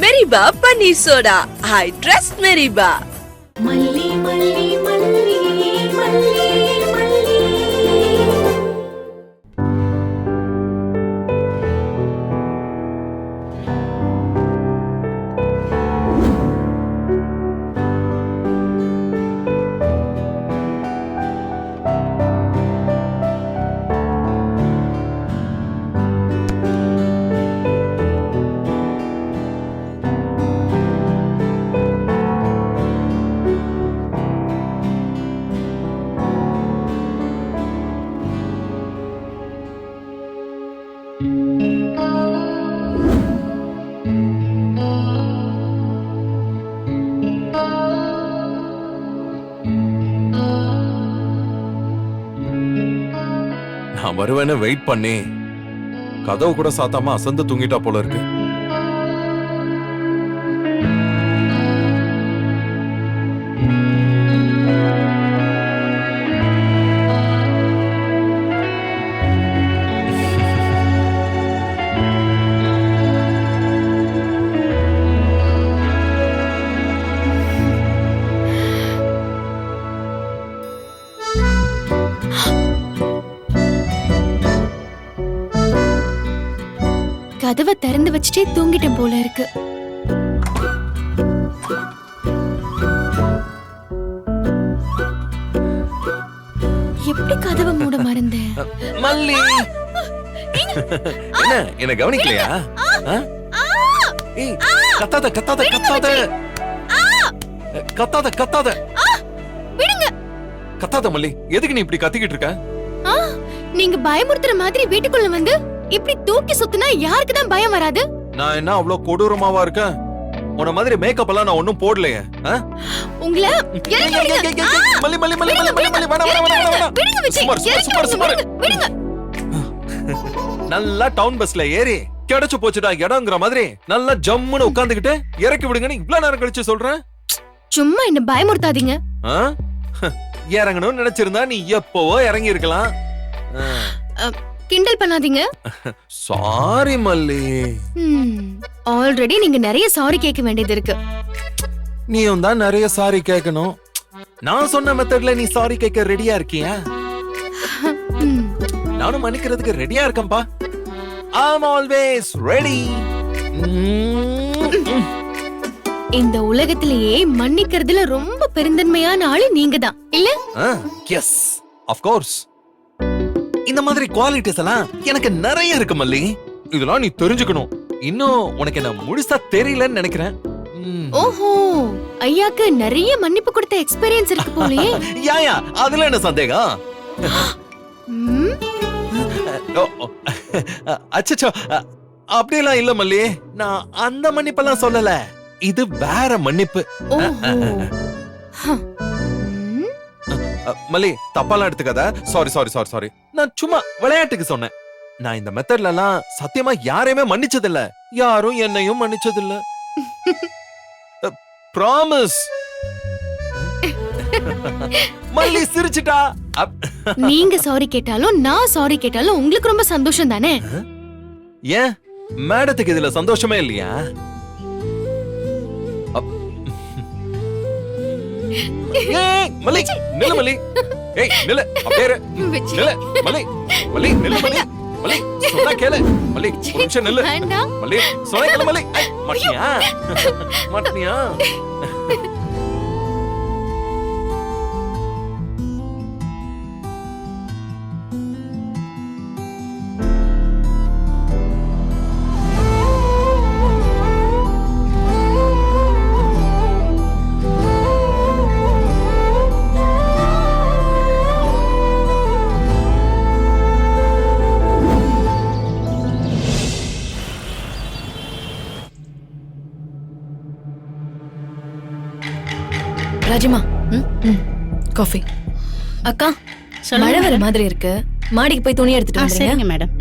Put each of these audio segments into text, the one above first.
மெரிபா paneer soda. I trust மெரிபா. மல்லி மல்லி மல்லி மல்லி மல்லி. நான் வருவேன்னு வெயிட் பண்ணி கதவு கூட சாத்தாம அசந்து தூங்கிட்டா போல இருக்கு. கதவை திறந்து வச்சுட்டே தூங்கிட்டேன் போல இருக்கு. எப்படி கதவை மூட மறந்தேன்? மல்லி என்ன என்ன கவனிக்கலையா? ஏய் கத்தாத கத்தாத கத்தாத கத்தாத கத்தாத விடுங்க. கத்தாத மல்லி, எதுக்கு நீ இப்படி கத்திக்கிட்டு இருக்க? நீங்க பயமுறுத்துற மாதிரி வீட்டுக்குள்ள வந்து இப்படி தூக்கி சுத்தினா யாருக்கு தான் பயம் வராது? நான் என்ன அவ்வளவு கொடூரமாவா இருக்கேன்? உன்ன மாதிரி மேக்கப் எல்லாம் நான் ஒண்ணும் போடலையே. உங்கள மல்லி மல்லி மல்லி மல்லி மல்லி மல்லி வேணா வேணா வேணா விடுங்க விஜய். சுமார் சுமார் சுமார் விடுங்க. நல்லா டவுன் பஸ்ல ஏறி கிடைச்சு போச்சுடா இடம்ங்கற மாதிரி நல்லா ஜம்முன்னு உட்கார்ந்துகிட்டு இறக்கி விடுங்கன்னு இவ்ளோ நேரம் கழிச்சு சொல்றேன். சும்மா என்ன பயமுறுத்தாதீங்க. இறங்கணும்னு நினைச்சிருந்தா நீ எப்பவோ இறங்கி இருக்கலாம். கிண்டல் பண்ணாதீங்க. சாரி மல்லி. ஆல்ரெடி நீங்க நிறைய சாரி கேட்க வேண்டியது இருக்கு. நீயும் தான் நிறைய சாரி கேட்கணும். நான் சொன்ன மெத்தட்ல நீ சாரி கேட்க ரெடியா இருக்கியா? நானும் மன்னிக்கிறதுக்கு ரெடியா இருக்கேன்பா. I'm always ready. இந்த உலகத்திலேயே மன்னிக்கிறதுல ரொம்ப பெருந்தன்மையான ஆளு நீங்க தான் இல்ல? Yes, of course. இந்த மாதிரி குவாலிட்டிஸ் எல்லாம் எனக்கு நிறைய இருக்கு மல்லி. இதெல்லாம் நீ தெரிஞ்சுக்கணும். இன்னும் உனக்கு என்ன முழுசா தெரியலன்னு நினைக்கிறேன். ஓஹோ, ஐயாக்கு நிறைய மன்னிப்பு கொடுத்த எக்ஸ்பீரியன்ஸ் இருக்கு போலயே. யாயா, அதுல என்ன சந்தேகம்? அச்சச்சோ, அப்படியெல்லாம் இல்ல மல்லி. நான் அந்த மன்னிப்பெல்லாம் சொல்லல. இது வேற மன்னிப்பு. மல்லி, தப்பாலாம் எடுத்துக்காத. Sorry sorry sorry sorry. நான் சும்மா விளையாட்டுக்கு சொன்னேன். நான் இந்த மெத்தட்ல எல்லாம் சத்தியமா யாரையுமே மன்னிச்சது இல்ல. யாரும் என்னையும் மன்னிச்சது இல்ல. ப்ராமிஸ். மல்லி சிரிச்சிட்டா. நீங்க சாரி கேட்டாலும் நான் சாரி கேட்டாலும் உங்களுக்கு ரொம்ப சந்தோஷம் தானே? ஏன் மேடத்துக்கு இதுல சந்தோஷமே இல்லையா? ஏய் மல்லி, நில்லு மல்லி. ஏய் நில்லு, அப்படியே இரு. நில்லு மல்லி. மல்லி நில்லு மல்லி. மல்லி சொன்னா கேளு. மல்லி ஒரு நிமிஷம் நில்லு. மல்லி சொன்னா கேளு மல்லி. மாட்டியா? மாட்டியா? ராஜிமா, காஃபி. அக்கா, மழை வர மாதிரி இருக்கு. மாடிக்கு போய் துணி எடுத்துட்டு வந்துருங்க. சரிங்க மேடம்.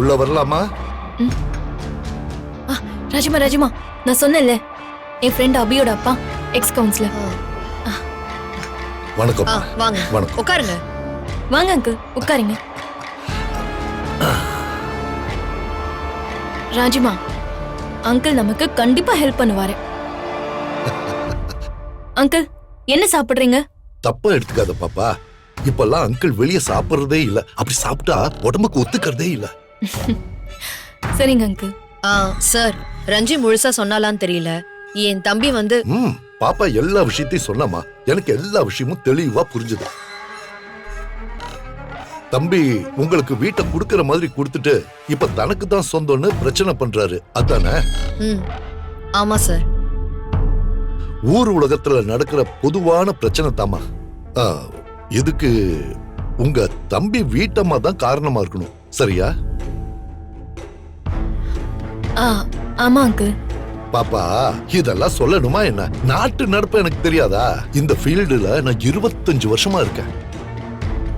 உள்ள வரலாமா? ராஜிமா ராஜிமா, நான் சொன்னேன்ல, என் ஃப்ரெண்ட் அபியோட அப்பா எக்ஸ் கவுன்சிலர். வணக்கம். வாங்க வணக்கம். உட்காருங்க. வாங்க அங்கிள் உட்காருங்க. ராஜிமா, அங்கிள் நமக்கு கண்டிப்பா ஹெல்ப் பண்ணுவாரு. அங்கிள் என்ன சாப்பிடுறீங்க? தப்பா எடுத்துக்காத பாப்பா. இப்பெல்லாம் அங்கிள் வெளிய சாப்பிடுறதே இல்ல. அப்படி சாப்பிட்டா உடம்புக்கு ஒத்துக்கிறதே இல்ல. சரிங்க அங்கிள். சார், ரஞ்சி முழுசா சொன்னாலான்னு தெரியல. என் தம்பி வந்து பாப்பா எல்லா விஷயத்தையும் சொன்னமா. எனக்கு எல்லா விஷயமும் தெளிவா புரிஞ்சுது. தம்பி உங்களுக்கு வீட்டை குடுக்கற மாதிரி கொடுத்துட்டு இப்ப தனக்கு தான் சொந்தம்னு பிரச்சனை பண்றாரு, அதானே? ஆமா சார். ஊர் உலகத்துல நடக்கிற பொதுவான பிரச்சனை தாமா. இதுக்கு உங்க தம்பி வீட்டம்மா தான் காரணமா இருக்கணும், சரியா? ஆமா அங்கிள். பாப்பா இதெல்லாம் சொல்லணுமா என்ன? நாட்டு நடப்பு எனக்கு தெரியாதா? இந்த ஃபீல்டுல நான் 25 வருஷமா இருக்கேன்.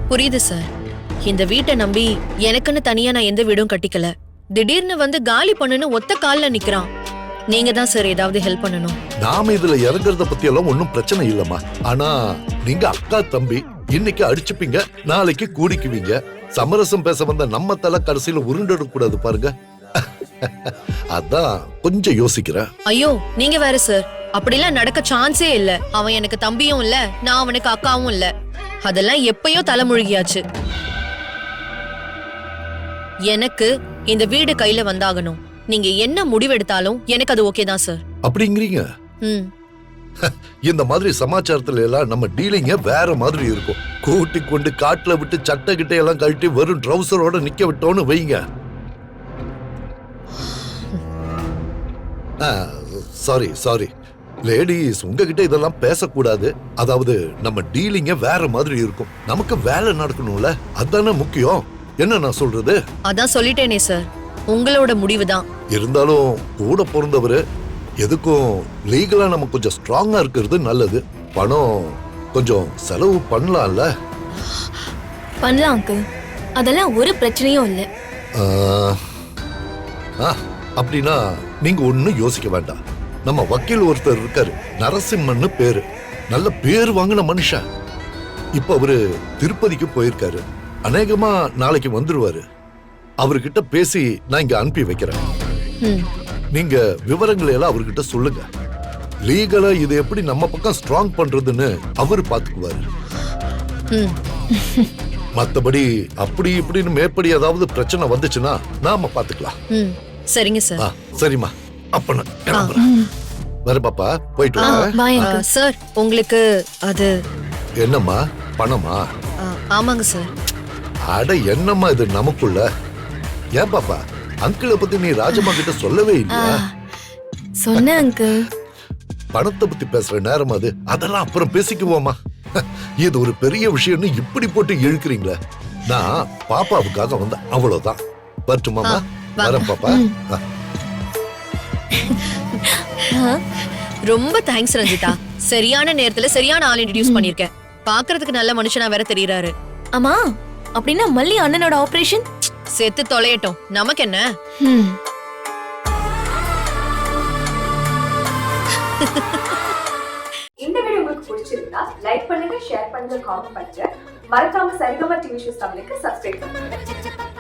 புரியுது சார். இந்த வீட்டை நம்பி எனக்குன்னு தனியா நான் எந்த வீடும் கட்டிக்கல. திடீர்னு வந்து காலி பண்ணுன்னு ஒத்த கால்ல நிக்கிறான். நீங்க தான் சார் ஏதாவது ஹெல்ப் பண்ணணும். நாம இதுல இறங்குறத பத்தி எல்லாம் ஒன்னும் பிரச்சனை இல்லம்மா. ஆனா நீங்க அக்கா தம்பி, இன்னைக்கு அடிச்சுப்பீங்க, நாளைக்கு கூடிக்குவீங்க. சமரசம் பேச வந்த நம்ம தலை கடைசியில உருண்டிட கூடாது பாருங்க. அதான் கொஞ்சம் யோசிக்கிறேன். ஐயோ நீங்க வேற சார், அப்படிலாம் நடக்க சான்ஸே இல்ல. அவன் எனக்கு தம்பியும் இல்ல, நான் அவனுக்கு அக்காவும் இல்ல. அதெல்லாம் எப்பயோ தலைமுழுகியாச்சு. எனக்கு இந்த வீடு கையில வந்தாகணும். நீங்க என்ன முடிவெடுத்தாலும் எனக்கு அது ஓகே தான் சார். அப்படிங்கிறீங்க? இந்த மாதிரி சமாச்சாரத்துல எல்லாம் நம்ம டீலிங்க வேற மாதிரி இருக்கும். கூட்டி கொண்டு காட்டுல விட்டு சட்டை கிட்ட எல்லாம் கழட்டி வெறும் ட்ரௌசரோட நிக்க விட்டோன்னு வைங்க. சாரி சாரி லேடிஸ், உங்ககிட்ட இதெல்லாம் பேசக்கூடாது. அதாவது நம்ம டீலிங்க வேற மாதிரி இருக்கும். நமக்கு வேலை நடக்கணும்ல, அதானே முக்கியம். என்ன நான் சொல்றது? அதான் சொல்லிட்டேனே சார், உங்களோட முடிவுதான். இருந்தாலும் கூட பிறந்தவரு, எதுக்கும் லீகலா நம்ம கொஞ்சம் ஸ்ட்ராங்கா இருக்கிறது நல்லது. பணம் கொஞ்சம் செலவு பண்ணலாம்ல? பண்ணலாம் அங்கிள், அதெல்லாம் ஒரு பிரச்சனையும் இல்ல. அப்படின்னா நீங்க ஒண்ணும் யோசிக்க வேண்டாம். நம்ம வக்கீல் ஒருத்தர் இருக்காரு, நரசிம்மன்னு பேரு. நல்ல பேர் வாங்கின மனுஷன். இப்ப அவரு திருப்பதிக்கு போயிருக்காரு. அநேகமா நாளைக்கு வந்துருவாரு. அவர்கிட்ட பேசி நான் இங்க அனுப்பி வைக்கிறேன். நீங்க விவரங்களை எல்லாம் அவர்கிட்ட சொல்லுங்க. லீகலா இது எப்படி நம்ம பக்கம் ஸ்ட்ராங் பண்றதுன்னு அவரு பாத்துக்குவாரு. மத்தபடி அப்படி இப்படின்னு மேற்படி ஏதாவது பிரச்சனை வந்துச்சுன்னா நாம பாத்துக்கலாம். சரிங்க சார். சரிம்மா, அப்ப நான் கிளம்புறேன். வர பாப்பா, போயிட்டு வாங்க சார். உங்களுக்கு அது என்னம்மா, பணமா? ஆமாங்க சார். அட என்னம்மா இது நமக்குள்ள? ஏன் பாப்பா, அங்கிளை பத்தி நீ ராஜம்மா கிட்ட சொல்லவே இல்லையா? சொன்ன அங்கிள். பணத்தை பத்தி பேசுற நேரம் அது. அதெல்லாம் அப்புறம் பேசிக்குவோமா. இது ஒரு பெரிய விஷயம்னு இப்படி போட்டு இழுக்கிறீங்களே. நான் பாப்பாவுக்காக வந்தேன், அவ்வளவுதான். வரட்டுமாமா? வரேன் பாப்பா. ரொம்ப தேங்க்ஸ் ரஞ்சிதா. சரியான நேரத்துல சரியான ஆள் இன்ட்ரோடியூஸ் பண்ணிருக்கேன். பாக்குறதுக்கு நல்ல மனுஷனா வேற தெரியறாரு. ஆமா, அப்படின்னா மல்லி அண்ணனோட ஆபரேஷன் செத்து தொலையட்டும், நமக்கு என்ன? இந்த வீடியோ உங்களுக்கு பிடிச்சிருந்தா லைக் பண்ணுங்க, ஷேர் பண்ணுங்க, காமெண்ட் பண்ணுங்க. மறக்காம சரிகமா டிவி ஷோஸ் தமிழுக்கு சப்ஸ்கிரைப் பண்ணுங்க.